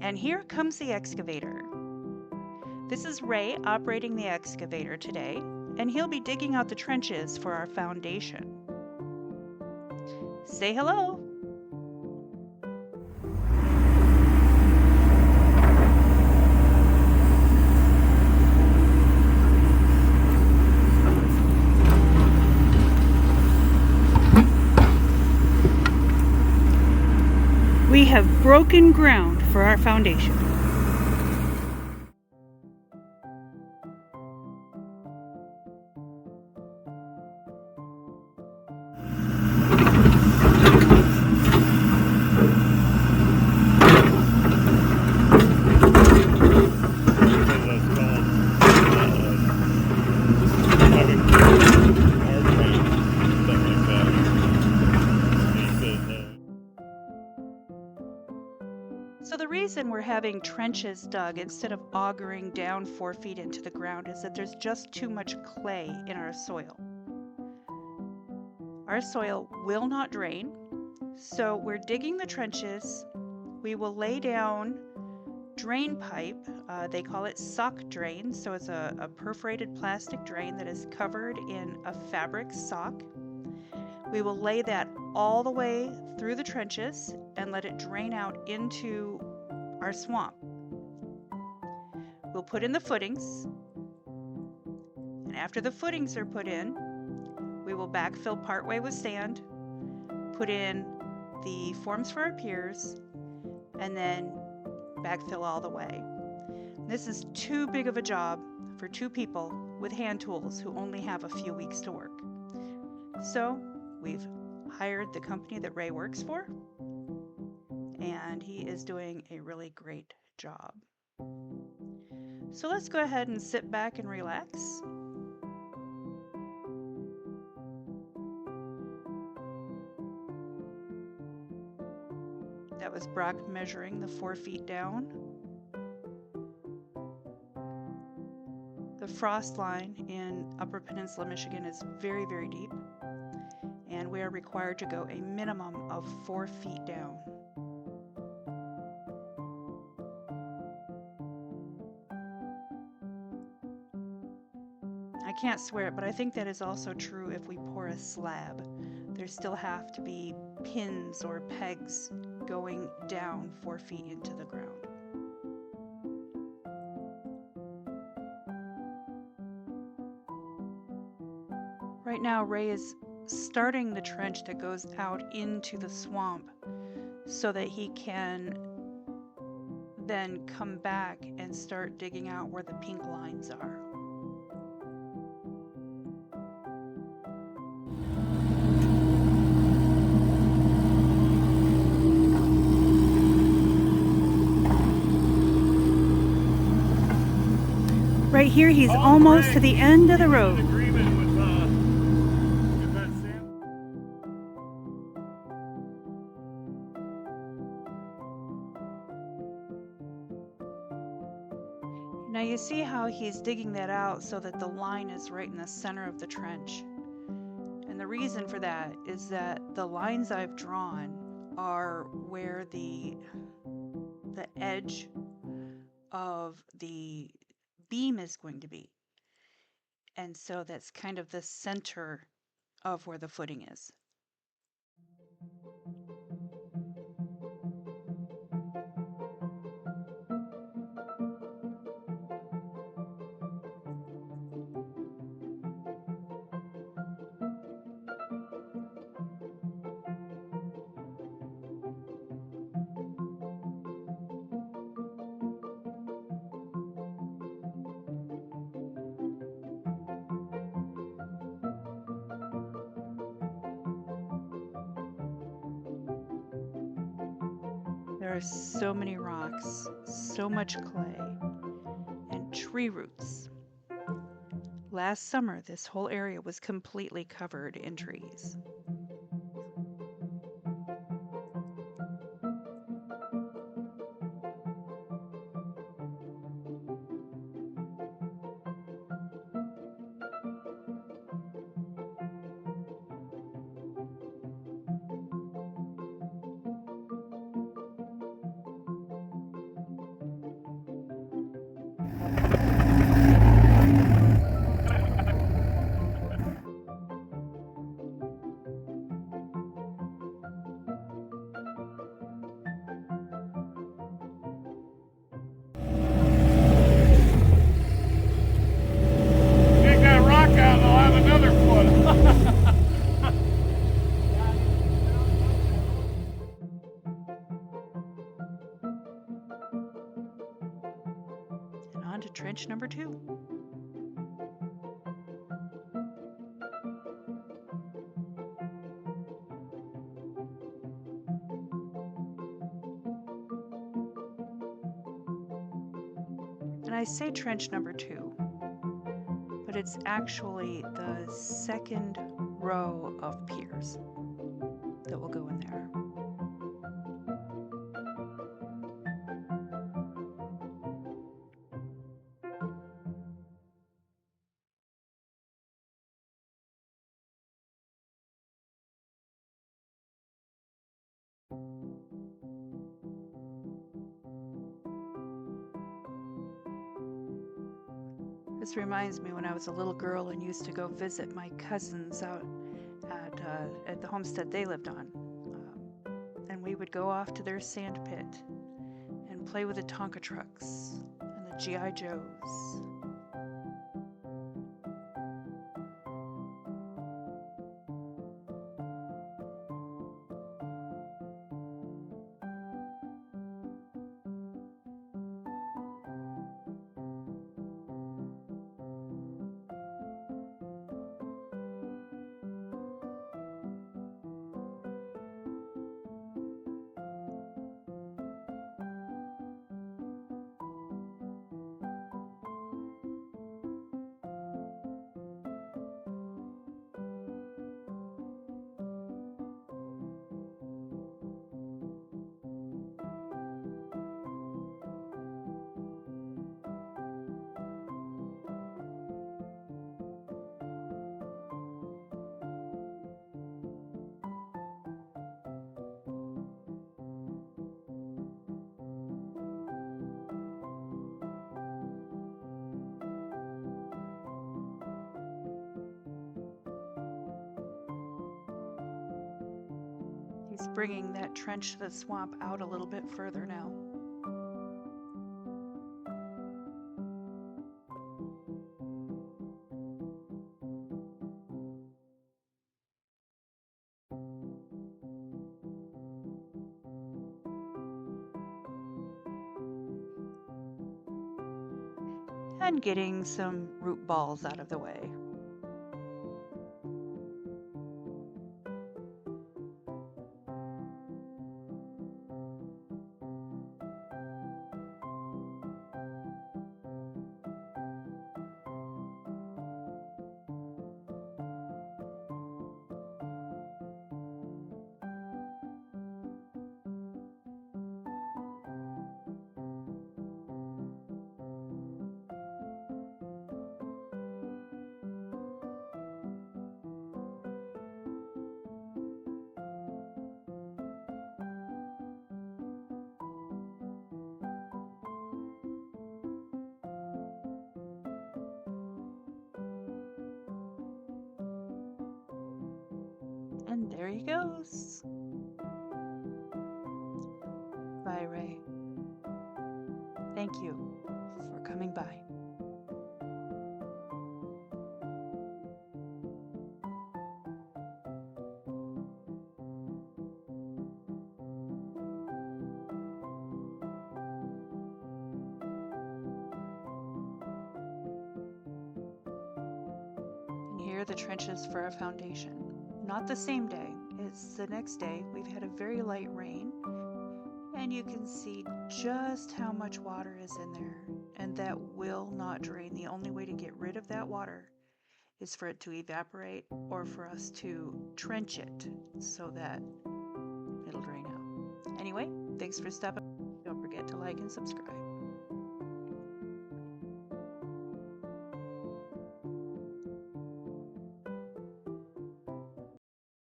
And here comes the excavator. This is Ray operating the excavator today, and he'll be digging out the trenches for our foundation. Say hello. We have broken ground for our foundation. So the reason we're having trenches dug instead of augering down 4 feet into the ground is that there's just too much clay in our soil. Our soil will not drain, so we're digging the trenches. We will lay down drain pipe. They call it sock drain, so it's a perforated plastic drain that is covered in a fabric sock. We will lay that all the way through the trenches and let it drain out into our swamp. We'll put in the footings, and after the footings are put in, we will backfill partway with sand, put in the forms for our piers, and then backfill all the way. This is too big of a job for 2 people with hand tools who only have a few weeks to work. So we've hired the company that Ray works for, and he is doing a really great job. So let's go ahead and sit back and relax. That was Brock measuring the 4 feet down. The frost line in Upper Peninsula, Michigan is very, very deep, and we are required to go a minimum of 4 feet down. I can't swear it, but I think that is also true if we pour a slab. There still have to be pins or pegs going down 4 feet into the ground. Right now, Ray is starting the trench that goes out into the swamp so that he can then come back and start digging out where the pink lines are. Right here, he's almost to the end of the road. Now you see how he's digging that out so that the line is right in the center of the trench. And the reason for that is that the lines I've drawn are where the edge of the beam is going to be. And so that's kind of the center of where the footing is. There are so many rocks, so much clay, and tree roots. Last summer, this whole area was completely covered in trees. on to trench number 2. And I say trench number 2, but it's actually the second row of piers that will go in there. This reminds me when I was a little girl and used to go visit my cousins out at the homestead they lived on. And we would go off to their sand pit and play with the Tonka trucks and the G.I. Joes. He's bringing that trench to the swamp out a little bit further now. And getting some root balls out of the way. And there he goes. Bye, Ray. Thank you for coming by. And here are the trenches for a foundation. Not the same day, it's the next day. We've had a very light rain, and you can see just how much water is in there, and that will not drain. The only way to get rid of that water is for it to evaporate or for us to trench it so that it'll drain out. Anyway, thanks for stopping. Don't forget to like and subscribe.